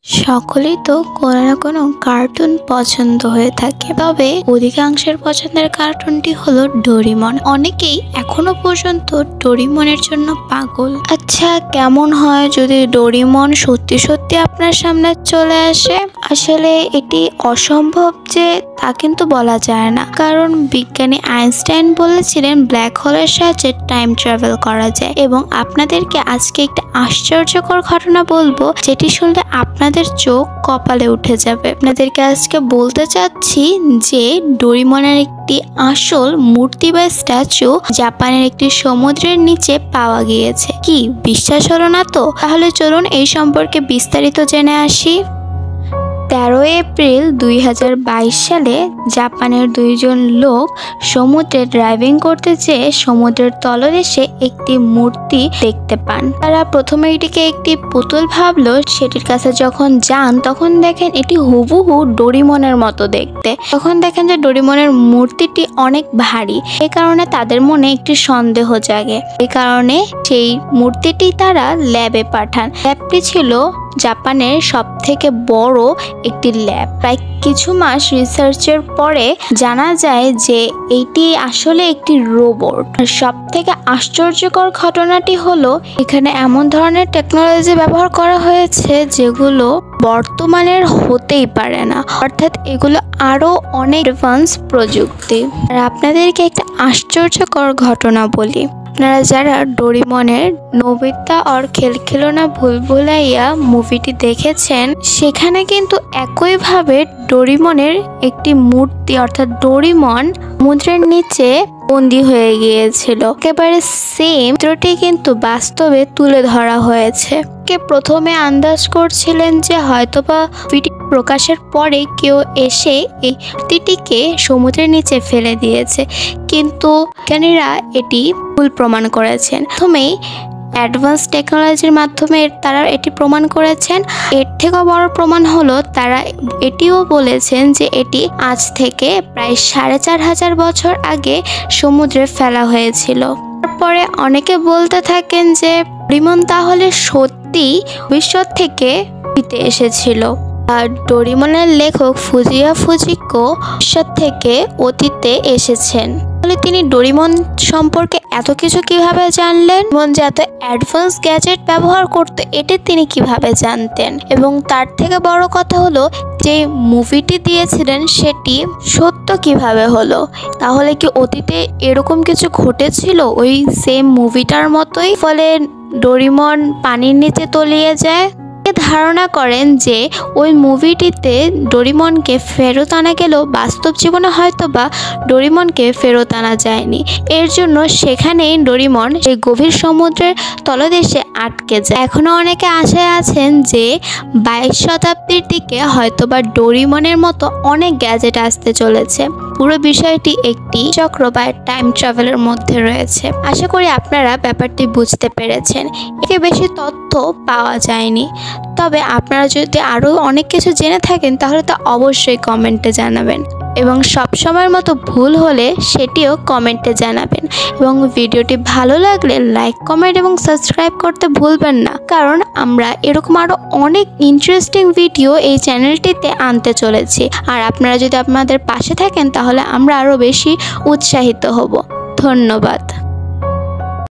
সকলেই তো কোনো না কোনো কার্টুন পছন্দ হয়ে থাকে, তবে অধিকাংশের পছন্দের কার্টুনটি হলো ডোরিমন। অনেকেই এখনো পর্যন্ত ডোরিমনের জন্য পাগল। আচ্ছা, কেমন হয় যদি ডোরিমন সত্যি সত্যি আপনার সামনে চলে আসে? আসলে এটি অসম্ভব যে তা কিন্তু বলা যায় না, কারণ বিজ্ঞানী আইনস্টাইন বলেছিলেন ব্ল্যাক হোলের সাহায্যে টাইম ট্রাভেল করা যায়। এবং আপনাদেরকে আজকে একটা আশ্চর্যকর ঘটনা বলবো, যেটি শুনলে আপনাদের চোখ কপালে উঠে যাবে। আপনাদেরকে আজকে বলতে চাচ্ছি যে ডোরিমনের একটি আসল মূর্তি বা স্ট্যাচু জাপানের একটি সমুদ্রের নিচে পাওয়া গিয়েছে। কি বিশ্বাস হলো না তো? তাহলে চলুন এই সম্পর্কে বিস্তারিত জেনে আসি। 13 এপ্রিল 2022 সালে জাপানের দুইজন লোক সমুদ্রে ড্রাইভিং করতে যেয়ে সমুদ্রের তলদেশে একটি মূর্তি দেখতে পান। তারা প্রথমে এটিকে একটি পুতুল ভাবলো। সেটির কাছে যখন যান তখন দেখেন এটি হুবহু ডোরিমনের মতো দেখতে। তখন দেখেন যে ডোরিমনের মূর্তিটি অনেক ভারী। এই কারণে তাদের মনে একটি সন্দেহ জাগে। এই কারণে সেই মূর্তিটি তারা ল্যাবে পাঠান। ল্যাবটি ছিল জাপানের সবথেকে বড় একটি ল্যাব। প্রায় কিছু মাস রিসার্চের পরে জানা যায় যে এটি আসলে একটি রোবট। সব থেকে আশ্চর্যকর ঘটনাটি হলো এখানে এমন ধরনের টেকনোলজি ব্যবহার করা হয়েছে যেগুলো বর্তমানের হতেই পারে না, অর্থাৎ এগুলো আরো অনেক অ্যাডভান্স প্রযুক্তি। আর আপনাদেরকে একটা আশ্চর্যকর ঘটনা বলি। আপনারা যারা ডোরিমনের নোবিতা আর খেলনা ভুলভুলাইয়া মুভিটি দেখেছেন, সেখানে কিন্তু একইভাবে ডোরিমনের একটি মূর্তি অর্থাৎ ডোরিমন সমুদ্রের নিচে বন্দী হয়ে গিয়েছিল। একেবারে সেম চিত্রটি কিন্তু বাস্তবে তুলে ধরা হয়েছে। কে প্রথমে আন্দাজ করছিলেন যে হয়তোবা ভিডিও প্রকাশের পরে কেউ এসে এই মূর্তিটিকে সমুদ্রের নিচে ফেলে দিয়েছে, কিন্তু বিজ্ঞানীরা এটি ভুল প্রমাণ করেছেন। প্রথমেই অ্যাডভান্স টেকনোলজির মাধ্যমে তারা এটি প্রমাণ করেছেন। এর থেকেও বড় প্রমাণ হলো তারা এটিও বলেছেন যে এটি আজ থেকে প্রায় 4500 বছর আগে সমুদ্রে ফেলা হয়েছিল। তারপরে অনেকে বলতে থাকেন যে ডোরিমন তাহলে সত্যি ভবিষ্যৎ থেকে অতীতে এসেছিল। আর ডোরিমনের লেখক ফুজিয়া ফুজিকো ভবিষ্যৎ থেকে অতীতে এসেছেন। তাহলে তিনি ডোরিমন সম্পর্কে এত কিছু কিভাবে জানলেন? ডোরিমন যে এত অ্যাডভান্স গ্যাজেট ব্যবহার করতে এটি তিনি কিভাবে জানতেন? এবং তার থেকে বড় কথা হলো যে মুভিটি দিয়েছিলেন সেটি সত্য কিভাবে হলো? তাহলে কি অতীতে এরকম কিছু ঘটেছিল ওই সেম মুভিটার মতোই, ফলে ডোরিমন পানির নিচে তলিয়ে যায়? ধারণা করেন যে ওই মুভিটিতে ডোরিমনকে ফেরত আনা গেলেও বাস্তব জীবনে হয়তো বা ডোরিমনকে ফেরত আনা যায়নি। এর জন্য সেখানেই ডোরিমন সেই গভীর সমুদ্রের তলদেশে আটকে যায়। এখনো অনেকে আশায় আছেন যে 22 শতাব্দীর দিকে হয়তো বা ডোরিমনের মতো অনেক গ্যাজেট আসতে চলেছে। পুরো বিষয়টি একটি চক্র বা টাইম ট্রাভেলের মধ্যে রয়েছে। আশা করি আপনারা ব্যাপারটি বুঝতে পেরেছেন। একে বেশি তথ্য পাওয়া যায়নি, তবে আপনারা যদি আরও অনেক কিছু জেনে থাকেন তাহলে তা অবশ্যই কমেন্টে জানাবেন, এবং সবসময়ের মতো ভুল হলে সেটিও কমেন্টে জানাবেন। এবং ভিডিওটি ভালো লাগলে লাইক, কমেন্ট এবং সাবস্ক্রাইব করতে ভুলবেন না, কারণ আমরা এরকম আরও অনেক ইন্টারেস্টিং ভিডিও এই চ্যানেলটিতে আনতে চলেছি। আর আপনারা যদি আপনাদের পাশে থাকেন তাহলে আমরা আরও বেশি উৎসাহিত হব। ধন্যবাদ।